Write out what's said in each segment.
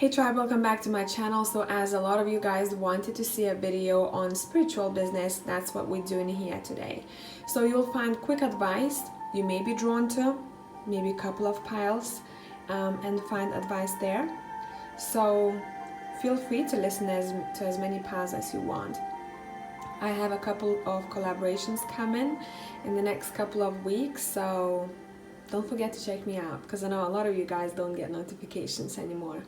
Hey tribe, welcome back to my channel. So as a lot of you guys wanted to see a video on spiritual business, that's what we're doing here today. So you'll find quick advice you may be drawn to, maybe a couple of piles, and find advice there. So feel free to listen to as many piles as you want. I have a couple of collaborations coming in the next couple of weeks, so don't forget to check me out, because I know a lot of you guys don't get notifications anymore.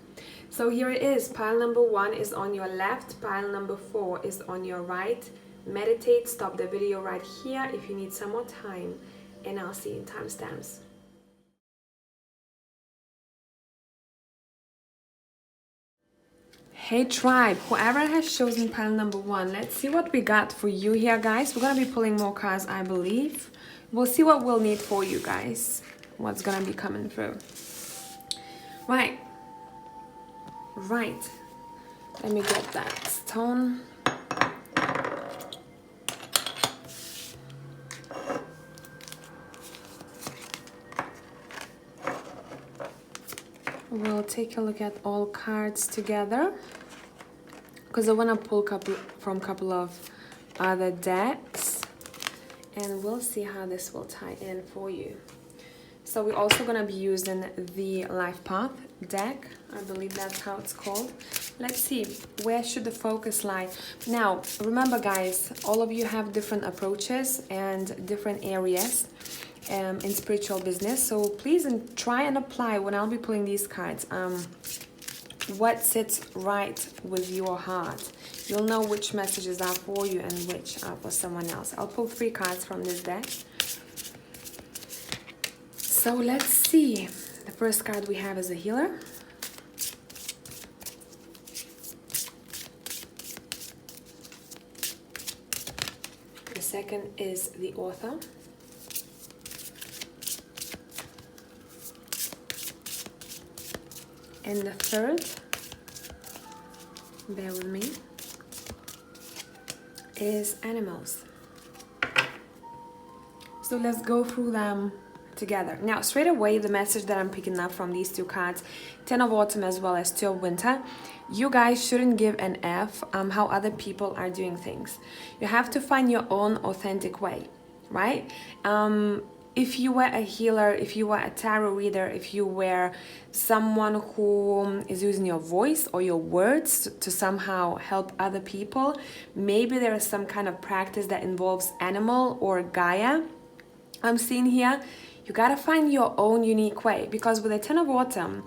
So here it is. Pile number 1 is on your left, pile number 4 is on your right. Meditate, stop the video right here if you need some more time, and I'll see you in timestamps. Hey tribe, whoever has chosen pile number 1, let's see what we got for you here, guys. We're gonna be pulling more cards, I believe. We'll see what we'll need for you guys, what's gonna be coming through. Right, let me get that stone. We'll take a look at all cards together, because I want to pull from a couple of other decks, and we'll see how this will tie in for you. So we're also going to be using the Life Path deck. I believe that's how it's called. Let's see, where should the focus lie? Now, remember guys, all of you have different approaches and different areas in spiritual business. So please try and apply when I'll be pulling these cards. What sits right with your heart. You'll know which messages are for you and which are for someone else. I'll pull 3 cards from this deck. So let's see. The first card we have is a healer. The second is the author. And the third, bear with me, is animals. So let's go through them together. Now, straight away, the message that I'm picking up from these 2 cards, 10 of Autumn as well as 2 of Winter, you guys shouldn't give an F how other people are doing things. You have to find your own authentic way, right? If you were a healer, if you were a tarot reader, if you were someone who is using your voice or your words to somehow help other people, maybe there is some kind of practice that involves animal or Gaia. I'm seeing here, you gotta find your own unique way, because with the 10 of Autumn,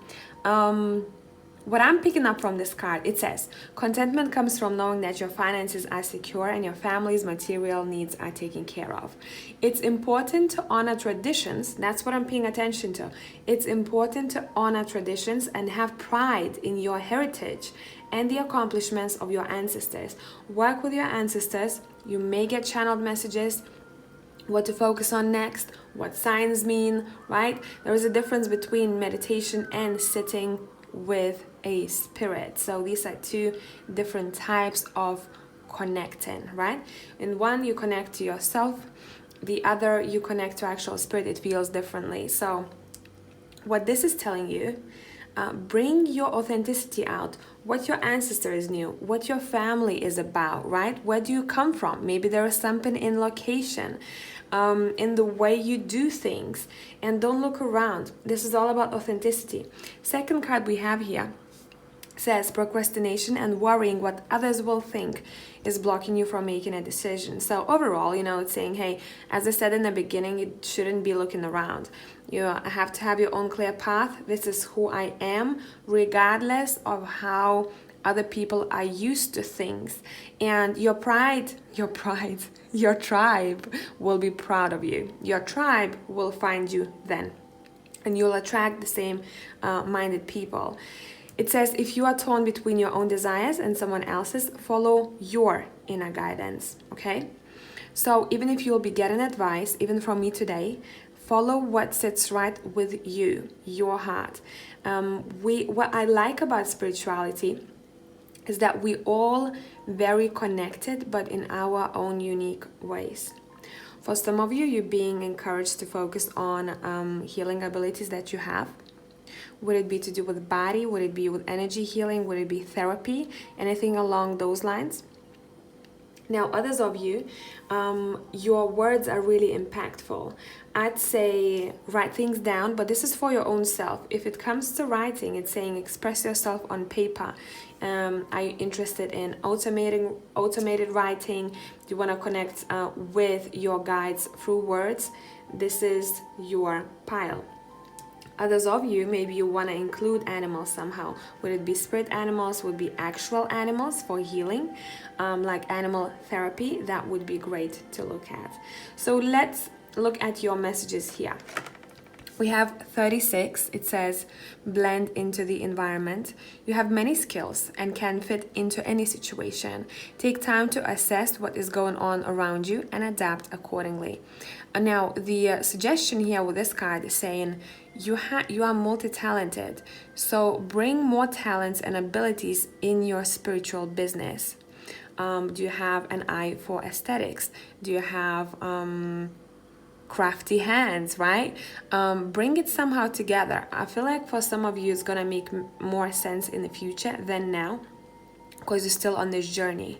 what I'm picking up from this card, it says, contentment comes from knowing that your finances are secure and your family's material needs are taken care of. It's important to honor traditions. That's what I'm paying attention to. It's important to honor traditions and have pride in your heritage and the accomplishments of your ancestors. Work with your ancestors. You may get channeled messages, what to focus on next, what signs mean, right? There is a difference between meditation and sitting with a spirit. So these are 2 different types of connecting, right? In one, you connect to yourself. The other, you connect to actual spirit. It feels differently. So what this is telling you, bring your authenticity out, what your ancestors knew, what your family is about, right? Where do you come from? Maybe there is something in location, in the way you do things, and don't look around. This is all about authenticity. Second card we have here says procrastination and worrying what others will think is blocking you from making a decision. So overall, you know, it's saying, hey, as I said in the beginning, you shouldn't be looking around. You have to have your own clear path. This is who I am, regardless of how other people are used to things. And your tribe will be proud of you. Your tribe will find you then, and you'll attract the same minded people. It says, if you are torn between your own desires and someone else's, follow your inner guidance, okay? So even if you'll be getting advice, even from me today, follow what sits right with you, your heart. What I like about spirituality is that we all very connected, but in our own unique ways. For some of you, you're being encouraged to focus on healing abilities that you have. Would it be to do with body? Would it be with energy healing? Would it be therapy? Anything along those lines? Now, others of you, your words are really impactful. I'd say write things down, but this is for your own self. If it comes to writing, it's saying express yourself on paper. Are you interested in automated writing? Do you want to connect with your guides through words? This is your pile. Others of you, maybe you want to include animals somehow. Would it be spirit animals? Would it be actual animals for healing? Like animal therapy? That would be great to look at. So let's look at your messages here. We have 36. It says blend into the environment. You have many skills and can fit into any situation. Take time to assess what is going on around you and adapt accordingly. Now, the suggestion here with this card is saying you are multi-talented. So bring more talents and abilities in your spiritual business. Do you have an eye for aesthetics? Do you have crafty hands, right? Bring it somehow together. I feel like for some of you it's gonna make more sense in the future than now, because you're still on this journey.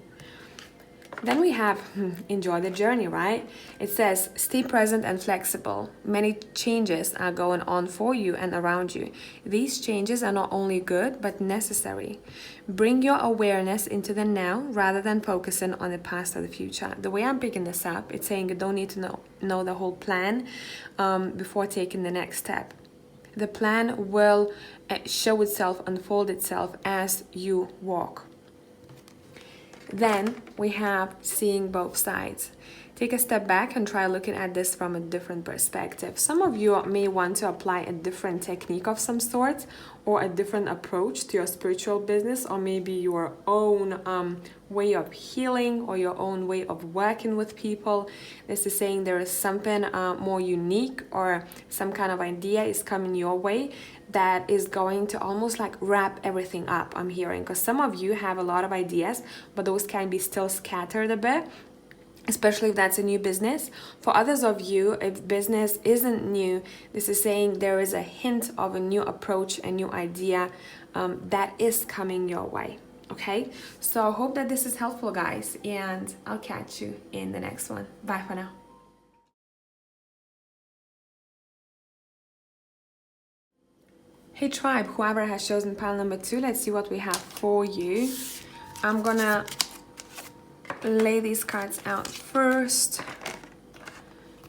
Then we have enjoy the journey, right? It says stay present and flexible. Many changes are going on for you and around you. These changes are not only good but necessary. Bring your awareness into the now rather than focusing on the past or the future. The way I'm picking this up, it's saying you don't need to know the whole plan before taking the next step. The plan will show itself, unfold itself as you walk. Then we have seeing both sides. Take a step back and try looking at this from a different perspective. Some of you may want to apply a different technique of some sort, or a different approach to your spiritual business, or maybe your own way of healing or your own way of working with people. This is saying there is something more unique, or some kind of idea is coming your way that is going to almost like wrap everything up, I'm hearing. Because some of you have a lot of ideas, but those can be still scattered a bit, especially if that's a new business. For others of you, if business isn't new, this is saying there is a hint of a new approach, a new idea that is coming your way. Okay, so I hope that this is helpful, guys, and I'll catch you in the next one. Bye for now. Hey tribe, whoever has chosen pile number 2, let's see what we have for you. I'm gonna lay these cards out first,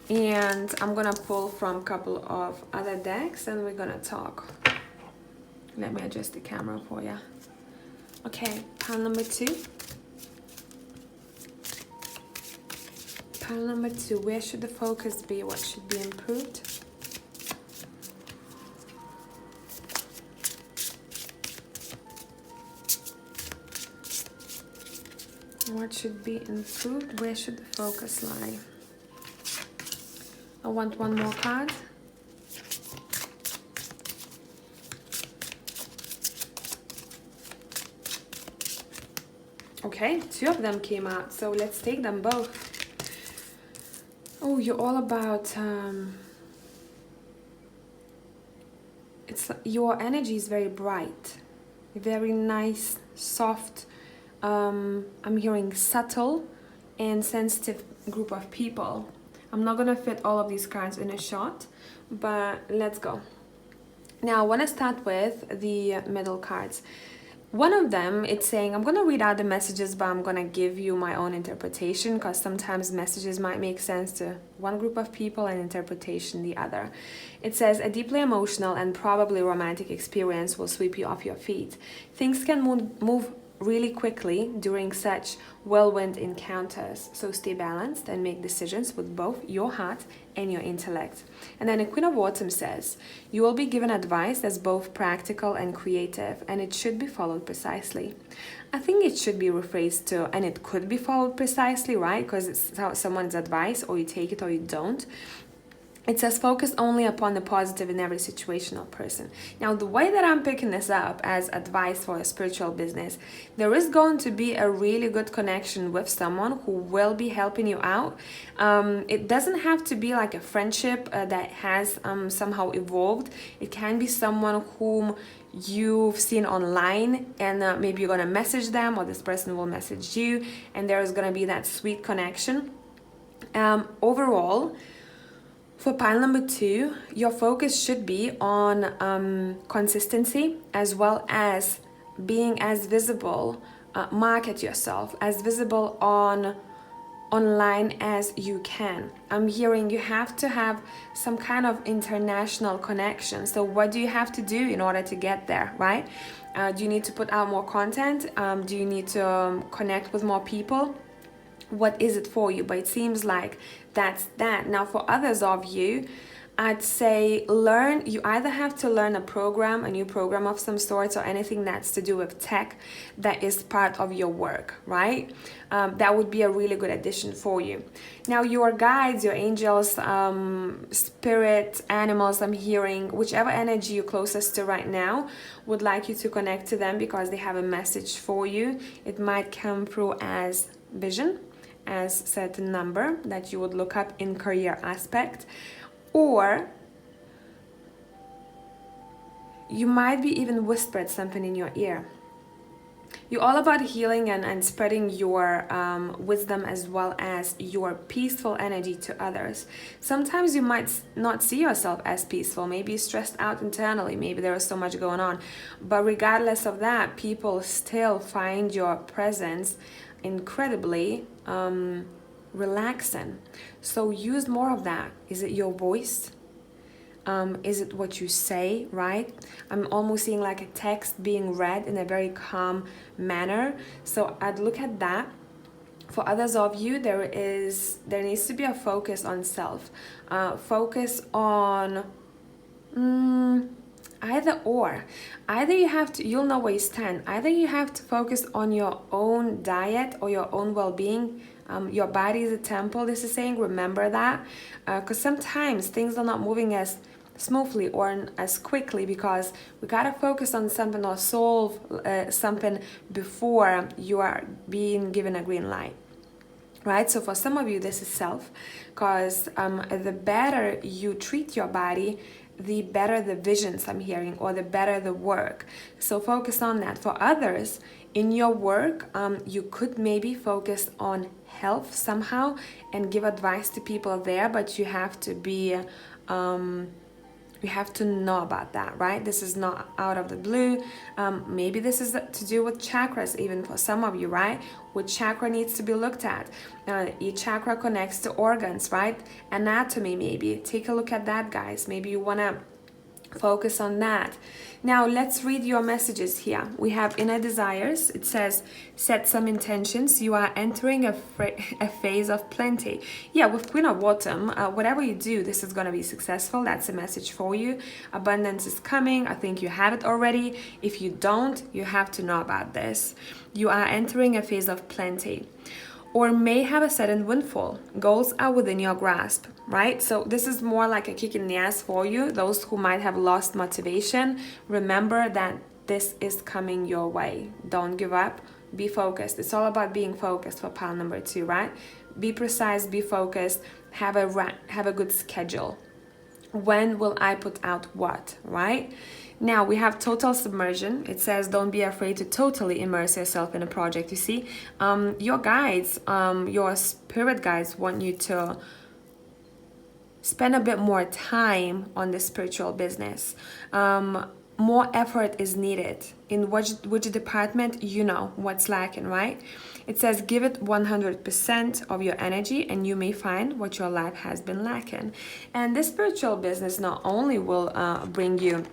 and I'm gonna pull from a couple of other decks and we're gonna talk. Let me adjust the camera for you. Okay, pile number 2. Pile number 2, where should the focus be? What should be improved? What should be improved? Where should the focus lie? I want one more card. Okay, 2 of them came out, so let's take them both. Oh, you're all about it's your energy is very bright, very nice, soft. I'm hearing subtle and sensitive group of people. I'm not gonna fit all of these cards in a shot, but let's go. Now I want to start with the middle cards. One of them, it's saying, I'm going to read out the messages, but I'm going to give you my own interpretation, because sometimes messages might make sense to one group of people and interpretation the other. It says, a deeply emotional and probably romantic experience will sweep you off your feet. Things can move really quickly during such whirlwind encounters, so stay balanced and make decisions with both your heart and your intellect. And then the Queen of Autumn says, you will be given advice that's both practical and creative, and it should be followed precisely. I think it should be rephrased to, and it could be followed precisely, right? Because it's someone's advice, or you take it or you don't. It says focus only upon the positive in every situation or person. Now, the way that I'm picking this up as advice for a spiritual business, there is going to be a really good connection with someone who will be helping you out. It doesn't have to be like a friendship that has somehow evolved. It can be someone whom you've seen online, and maybe you're gonna message them, or this person will message you, and there is gonna be that sweet connection. Overall, for pile number 2, your focus should be on consistency, as well as being as visible, market yourself as visible online as you can. I'm hearing you have to have some kind of international connection. So what do you have to do in order to get there, right? Do you need to put out more content? Do you need to connect with more people? What is it for you? But it seems like that's that. Now, for others of you, I'd say you either have to learn a new program of some sort, or anything that's to do with tech that is part of your work, right? That would be a really good addition for you. Now, your guides, your angels, spirit, animals, I'm hearing, whichever energy you're closest to right now, would like you to connect to them because they have a message for you. It might come through as vision, as certain number that you would look up in career aspect, or you might be even whispered something in your ear. You're all about healing and spreading your wisdom, as well as your peaceful energy to others. Sometimes you might not see yourself as peaceful, maybe stressed out internally, maybe there is so much going on, but regardless of that, people still find your presence incredibly relaxing. So use more of that. Is it your voice? Is it what you say, right? I'm almost seeing like a text being read in a very calm manner. So I'd look at that. For others of you, there needs to be a focus on self. Focus on either you have to, you'll know where you stand, either you have to focus on your own diet or your own well-being. Your body is a temple, this is saying, remember that, because sometimes things are not moving as smoothly or as quickly, because we gotta focus on something or solve something before you are being given a green light. Right, so for some of you, this is self, because the better you treat your body, the better the visions I'm hearing, or the better the work. So focus on that. For others, in your work, you could maybe focus on health somehow and give advice to people there, but you have to be you have to know about that, right? This is not out of the blue. Maybe this is to do with chakras, even for some of you, right? Which chakra needs to be looked at? Each chakra connects to organs, right? Anatomy, maybe. Take a look at that, guys. Maybe you want to focus on that. Now let's read your messages here. We have inner desires. It says set some intentions. You are entering a phase of plenty. Yeah, with Queen of Autumn, whatever you do, this is going to be successful. That's a message for you. Abundance is coming. I think you have it already. If you don't, you have to know about this. You are entering a phase of plenty, or may have a sudden windfall. Goals are within your grasp, right? So this is more like a kick in the ass for you. Those who might have lost motivation, remember that this is coming your way. Don't give up. Be focused. It's all about being focused for pile number 2, right? Be precise, be focused, have a good schedule. When will I put out what, right? Now we have total submersion. It says don't be afraid to totally immerse yourself in a project. You see, your guides, your spirit guides want you to spend a bit more time on the spiritual business. More effort is needed. In which department, you know what's lacking, right? It says give it 100% of your energy and you may find what your life has been lacking. And this spiritual business not only will bring you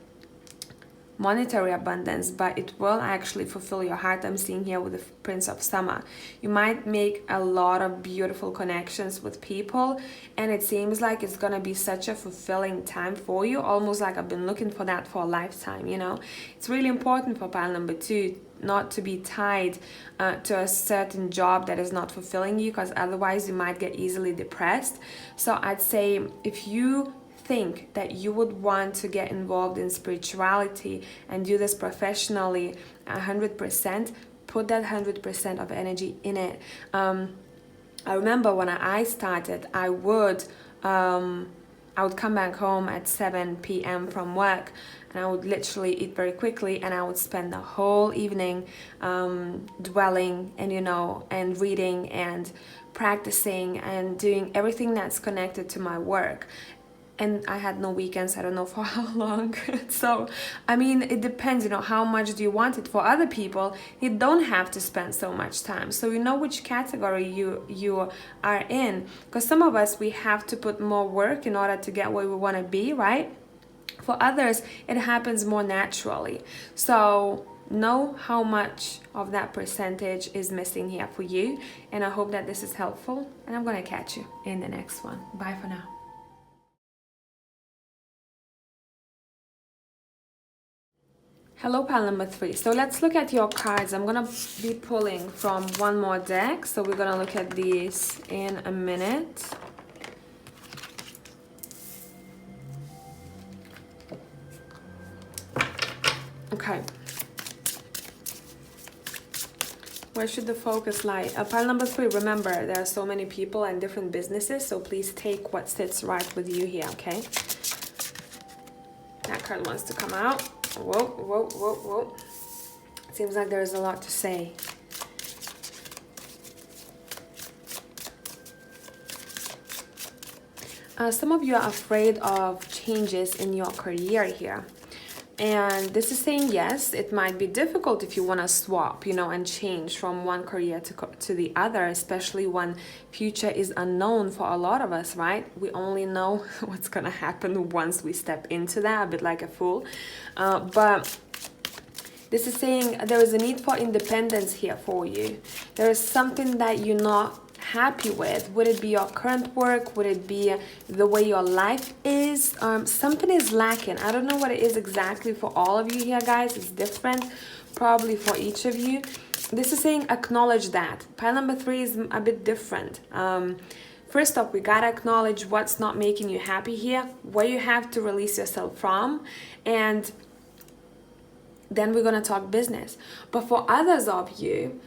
monetary abundance, but it will actually fulfill your heart. I'm seeing here with the Prince of Summer. You might make a lot of beautiful connections with people, and it seems like it's gonna be such a fulfilling time for you, almost like I've been looking for that for a lifetime, you know. It's really important for pile number 2 not to be tied to a certain job that is not fulfilling you, because otherwise you might get easily depressed. So I'd say if you think that you would want to get involved in spirituality and do this professionally 100%, put that 100% of energy in it. I remember when I started, I would come back home at 7 p.m. from work, and I would literally eat very quickly, and I would spend the whole evening dwelling and, and reading and practicing and doing everything that's connected to my work. And I had no weekends, I don't know for how long. So, I mean, it depends, how much do you want it? For other people, you don't have to spend so much time. So you know which category you are in. Because some of us, we have to put more work in order to get where we want to be, right? For others, it happens more naturally. So know how much of that percentage is missing here for you. And I hope that this is helpful. And I'm going to catch you in the next one. Bye for now. Hello, pile number 3. So let's look at your cards. I'm gonna be pulling from one more deck. So we're gonna look at these in a minute. Okay. Where should the focus lie? Pile number 3, remember, there are so many people and different businesses, so please take what sits right with you here, okay? That card wants to come out. Whoa, whoa, whoa, whoa. Seems like there's a lot to say. Some of you are afraid of changes in your career here. And this is saying, yes, it might be difficult if you want to swap, and change from one career to the other, especially when future is unknown for a lot of us, right? We only know what's going to happen once we step into that, a bit like a fool. But this is saying there is a need for independence here for you. There is something that you're not happy with. Would it be your current work? Would it be the way your life is? Something is lacking. I don't know what it is exactly for all of you here, guys. It's different probably for each of you. This is saying acknowledge that. Pile number 3 is a bit different. First off, we gotta acknowledge what's not making you happy here, where you have to release yourself from, and then we're gonna talk business. But for others of you,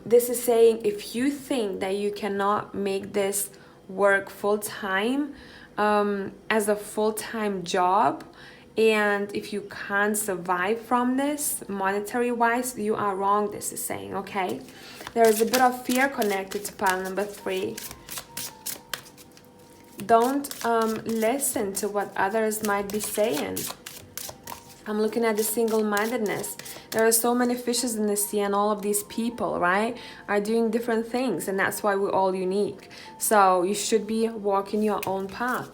this is saying if you think that you cannot make this work full-time as a full-time job, and if you can't survive from this monetary-wise, you are wrong, this is saying, okay? There is a bit of fear connected to pile number 3. Don't listen to what others might be saying. I'm looking at the single-mindedness. There are so many fishes in the sea, and all of these people, right, are doing different things, and that's why we're all unique. So you should be walking your own path.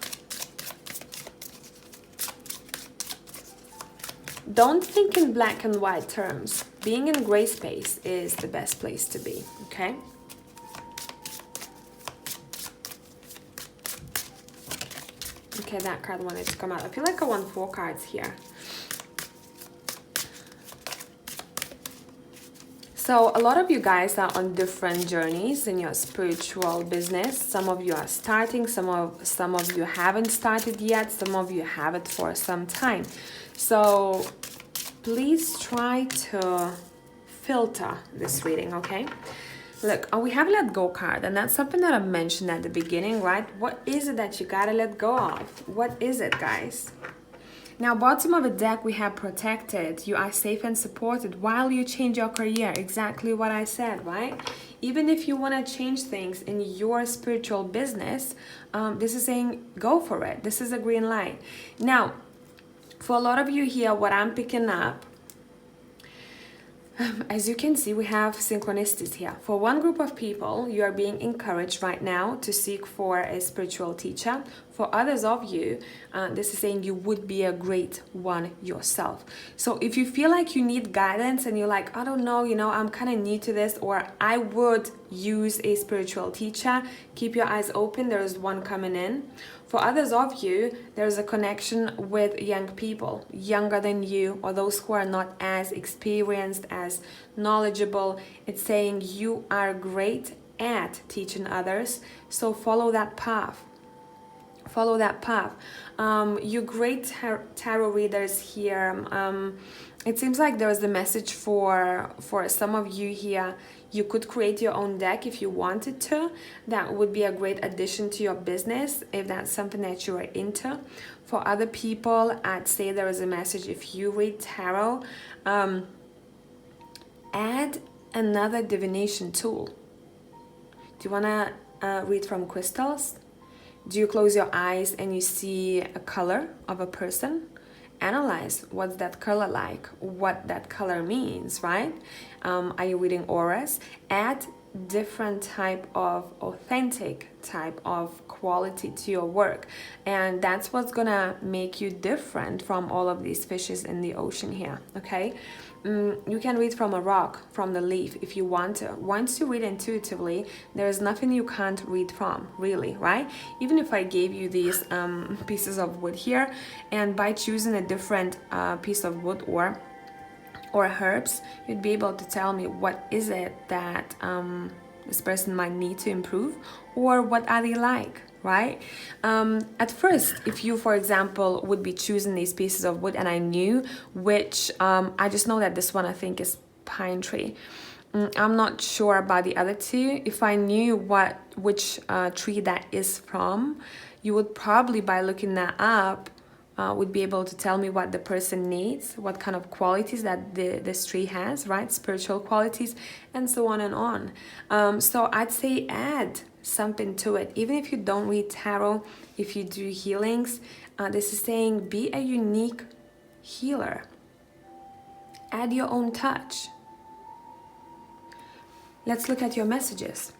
Don't think in black and white terms. Being in gray space is the best place to be, okay? Okay, that card wanted to come out. I feel like I want 4 cards here. So a lot of you guys are on different journeys in your spiritual business. Some of you are starting, some of you haven't started yet, some of you have it for some time. So please try to filter this reading, okay? Look, we have let go card, and that's something that I mentioned at the beginning, right? What is it that you gotta let go of? What is it, guys? Now, bottom of the deck, we have protected. You are safe and supported while you change your career. Exactly what I said, right? Even if you want to change things in your spiritual business, this is saying go for it. This is a green light. Now, for a lot of you here, what I'm picking up, as you can see, we have synchronicities here. For one group of people, you are being encouraged right now to seek for a spiritual teacher. For others of you, this is saying you would be a great one yourself. So if you feel like you need guidance and you're like, I don't know, I'm kind of new to this, or I would use a spiritual teacher, keep your eyes open. There is one coming in. For others of you, there's a connection with young people, younger than you, or those who are not as experienced, as knowledgeable. It's saying you are great at teaching others, so follow that path. follow that path. You great tarot readers here. It seems like there is a message for some of you here. You could create your own deck if you wanted to. That would be a great addition to your business if that's something that you are into. For other people, I'd say there is a message if you read tarot. Add another divination tool. Do you want to read from crystals? Do you close your eyes and you see a color of a person? Analyze what's that color like, what that color means, right? Are you reading auras? Add different type of authentic type of quality to your work, and that's what's gonna make you different from all of these fishes in the ocean here. Okay, you can read from a rock, from the leaf, if you want to. Once you read intuitively, there is nothing you can't read from, really, right? Even if I gave you these pieces of wood here, and by choosing a different piece of wood or herbs, you'd be able to tell me what is it that this person might need to improve, or what are they like, right? At first, if you, for example, would be choosing these pieces of wood and I knew which, I just know that this one I think is pine tree. I'm not sure about the other two. If I knew which tree that is from, you would probably, by looking that up, would be able to tell me what the person needs, what kind of qualities that this tree has, right? Spiritual qualities, and so on and on. So I'd say add something to it. Even if you don't read tarot, if you do healings, this is saying be a unique healer. Add your own touch. Let's look at your messages.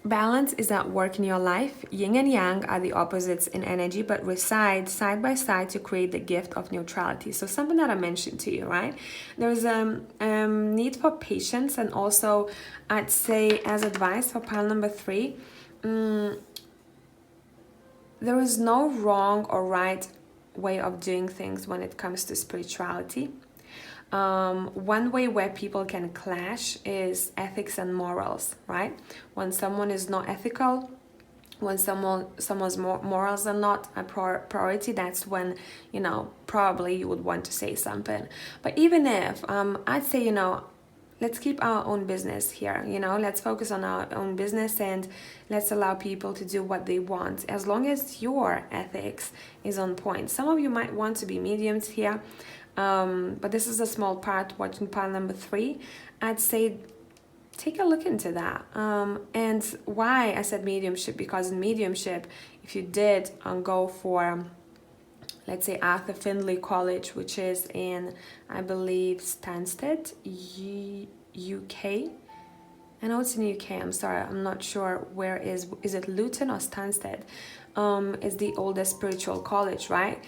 Balance is at work in your life. Yin and yang are the opposites in energy, but reside side by side to create the gift of neutrality. So something that I mentioned to you, right? There's a need for patience, and also I'd say as advice for pile number 3, there is no wrong or right way of doing things when it comes to spirituality. One way where people can clash is ethics and morals, right? When someone is not ethical, when someone's morals are not a priority, that's when, probably you would want to say something. But even if, I'd say, let's keep our own business here, let's focus on our own business and let's allow people to do what they want, as long as your ethics is on point. Some of you might want to be mediums here, but this is a small part watching pile number 3. I'd say take a look into that. And why I said mediumship, because in mediumship, if you did go for, let's say, Arthur Findlay College, which is in, I believe, Stansted, UK. I know it's in the UK, I'm sorry, I'm not sure where is it Luton or Stansted? It's the oldest spiritual college, right?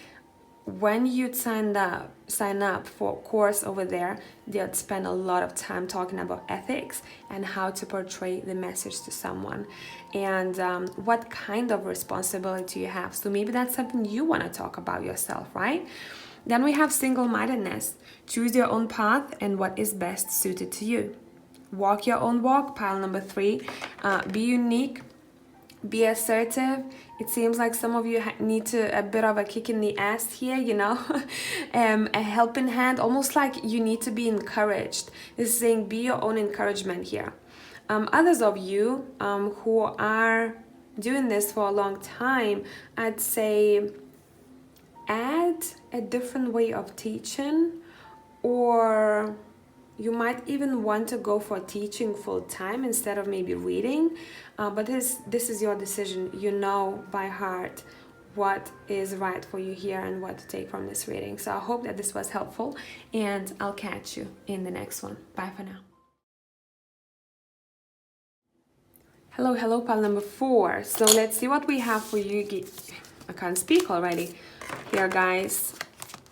When you'd sign up for a course over there, they'd spend a lot of time talking about ethics and how to portray the message to someone, and what kind of responsibility you have. So maybe that's something you want to talk about yourself, right? Then we have single-mindedness. Choose your own path and what is best suited to you. Walk your own walk, pile number 3. Be unique. Be assertive. It seems like some of you need a bit of a kick in the ass here, a helping hand, almost like you need to be encouraged. This is saying be your own encouragement here. Others of you who are doing this for a long time, I'd say add a different way of teaching, or you might even want to go for teaching full time instead of maybe reading, but this is your decision. You know by heart what is right for you here and what to take from this reading. So I hope that this was helpful, and I'll catch you in the next one. Bye for now. Hello, pile number 4. So let's see what we have for you. I can't speak already. Here, guys.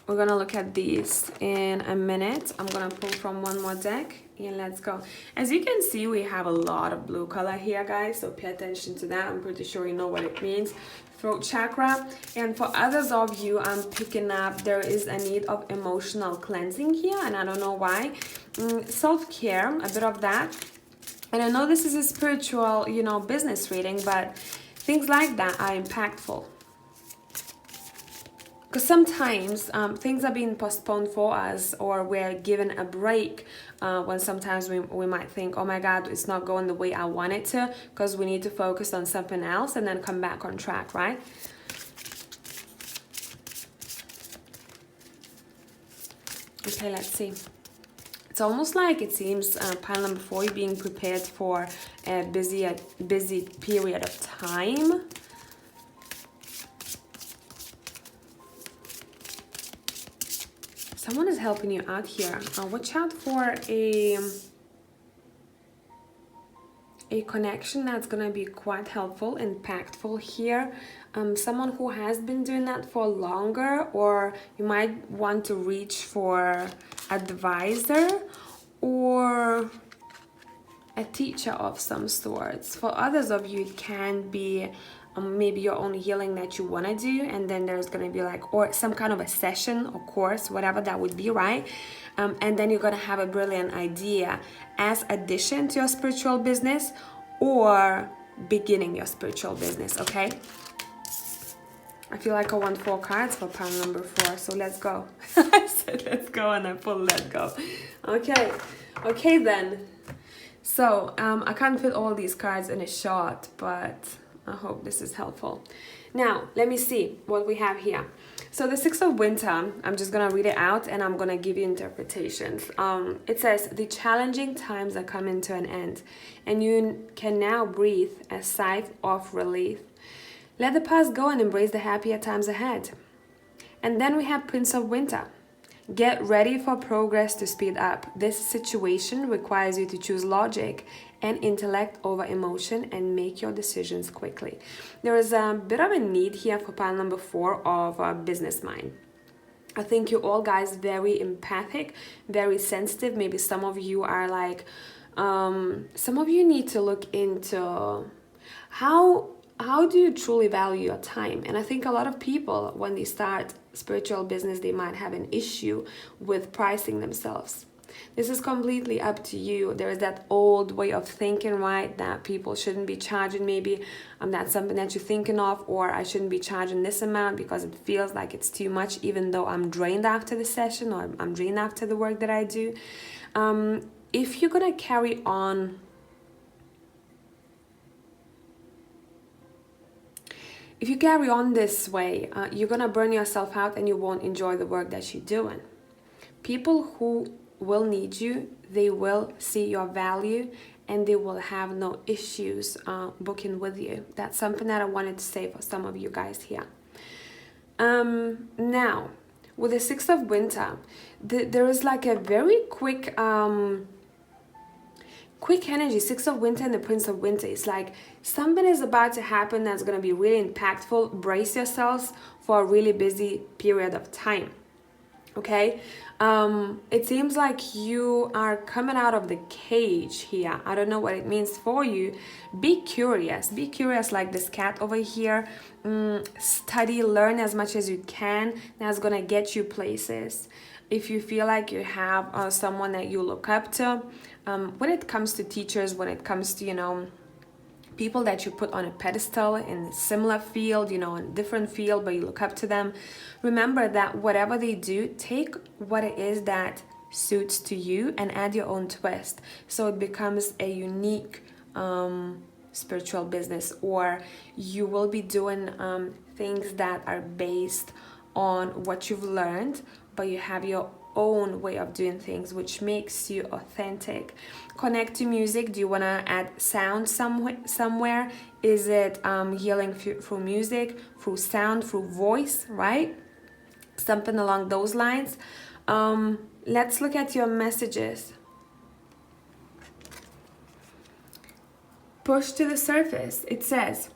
We're gonna look at these in a minute. I'm gonna pull from one more deck and let's go. As you can see, we have a lot of blue color here, guys, so pay attention to that. I'm pretty sure you know what it means. Throat chakra. And for others of you, I'm picking up there is a need of emotional cleansing here, and I don't know why. Self-care, a bit of that. And I know this is a spiritual, business reading, but things like that are impactful. because sometimes things are being postponed for us, or we're given a break when sometimes we might think, oh my God, it's not going the way I want it to, because we need to focus on something else and then come back on track, right? Okay, let's see. It's almost like it seems pile number 4, you're being prepared for a busy period of time. Someone is helping you out here. Watch out for a connection that's going to be quite helpful, impactful here. Someone who has been doing that for longer, or you might want to reach for advisor or a teacher of some sorts. For others of you, it can be maybe your own healing that you want to do, and then there's going to be like, or some kind of a session or course, whatever that would be, right? And then you're going to have a brilliant idea as addition to your spiritual business or beginning your spiritual business. Okay, I feel like I want 4 cards for pile number 4, so let's go. I said let's go and I pulled let go. Okay then. So I can't fit all these cards in a shot, but I hope this is helpful. Now, let me see what we have here. So the 6 of Winter, I'm just going to read it out and I'm going to give you interpretations. It says, the challenging times are coming to an end, and you can now breathe a sigh of relief. Let the past go and embrace the happier times ahead. And then we have Prince of Winter. Get ready for progress to speed up. This situation requires you to choose logic and intellect over emotion and make your decisions quickly. There is a bit of a need here for pile number 4 of a business mind. I think you all guys very empathic, very sensitive. Maybe some of you are like, some of you need to look into how do you truly value your time? And I think a lot of people, when they start spiritual business, they might have an issue with pricing themselves. This is completely up to you. There is that old way of thinking, right, that people shouldn't be charging, maybe that's something that you're thinking of, or I shouldn't be charging this amount because it feels like it's too much, even though I'm drained after the session, or I'm drained after the work that I do. If you're gonna carry on If you carry on this way, you're gonna burn yourself out and you won't enjoy the work that you're doing. People who will need you, they will see your value and they will have no issues booking with you. That's something that I wanted to say for some of you guys here. Now, with the 6 of Winter, there is like a very quick energy. 6 of Winter and the Prince of Winter. It's like something is about to happen that's going to be really impactful. Brace yourselves for a really busy period of time. Okay, it seems like you are coming out of the cage here. I don't know what it means for you. Be curious like this cat over here. Study, learn as much as you can. That's gonna get you places. If you feel like you have someone that you look up to, when it comes to teachers, when it comes to, people that you put on a pedestal in a similar field, in a different field, but you look up to them, remember that whatever they do, take what it is that suits to you and add your own twist, so it becomes a unique spiritual business, or you will be doing things that are based on what you've learned, but you have your own way of doing things, which makes you authentic. Connect to music. Do you want to add sound somewhere? Is it healing through music, through sound, through voice, right? Something along those lines. Let's look at your messages. Push to the surface. It says,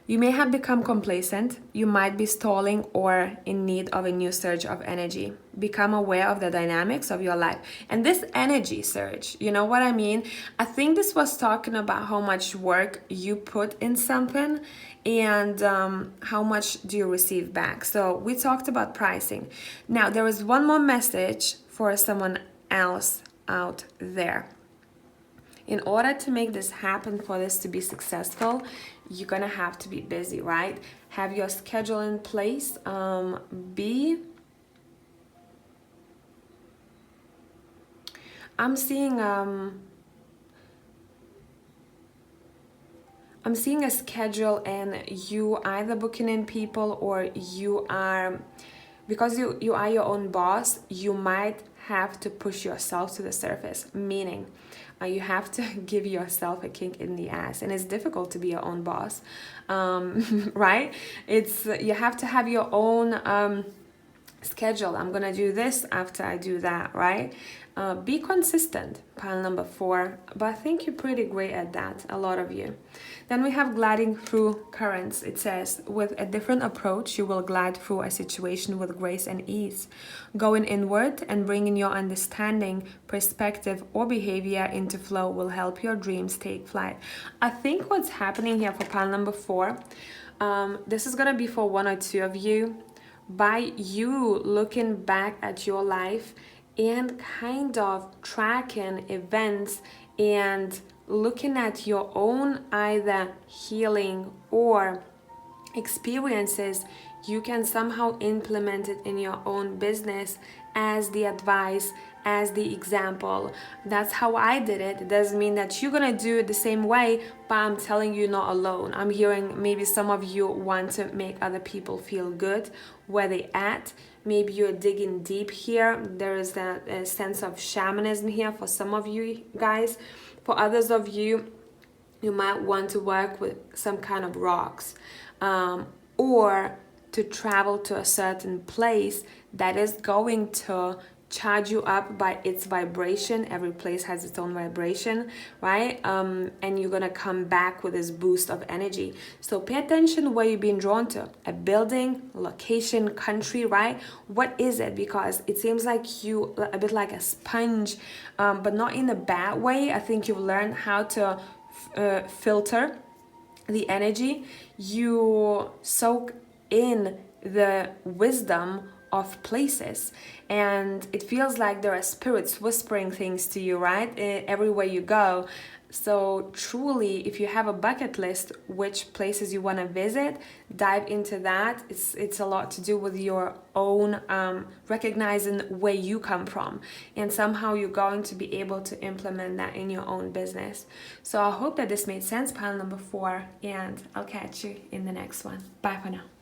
you may have become complacent, you might be stalling or in need of a new surge of energy. Become aware of the dynamics of your life. And this energy surge, you know what I mean? I think this was talking about how much work you put in something and how much do you receive back. So we talked about pricing. Now there is one more message for someone else out there. In order to make this happen, for this to be successful, you're gonna have to be busy, right? Have your schedule in place. Be I'm seeing a schedule, and you either booking in people, or you are, because you are your own boss, you might have to push yourself to the surface, meaning you have to give yourself a kick in the ass, and it's difficult to be your own boss, right? It's you have to have your own schedule. I'm gonna do this after I do that, right? Be consistent, pile number 4, but I think you're pretty great at that, a lot of you. Then we have gliding through currents. It says, with a different approach, you will glide through a situation with grace and ease. Going inward and bringing your understanding, perspective, or behavior into flow will help your dreams take flight. I think what's happening here for pile number 4, this is gonna be for 1 or 2 of you. By you looking back at your life and kind of tracking events and looking at your own either healing or experiences, you can somehow implement it in your own business as the advice, as the example. That's how I did it. It doesn't mean that you're gonna do it the same way, but I'm telling you, not alone. I'm hearing maybe some of you want to make other people feel good where they at. Maybe you're digging deep here. There is that sense of shamanism here for some of you guys. For others of you, you might want to work with some kind of rocks, or to travel to a certain place that is going to charge you up by its vibration. Every place has its own vibration, right? And you're gonna come back with this boost of energy. So pay attention where you're being drawn to. A building, location, country, right? What is it? Because it seems like you a bit like a sponge, but not in a bad way. I think you've learned how to filter the energy. You soak in the wisdom of places, and it feels like there are spirits whispering things to you, right? Everywhere you go. So truly, if you have a bucket list, which places you want to visit, dive into that. It's a lot to do with your own recognizing where you come from, and somehow you're going to be able to implement that in your own business. So I hope that this made sense, pile number 4, and I'll catch you in the next one. Bye for now.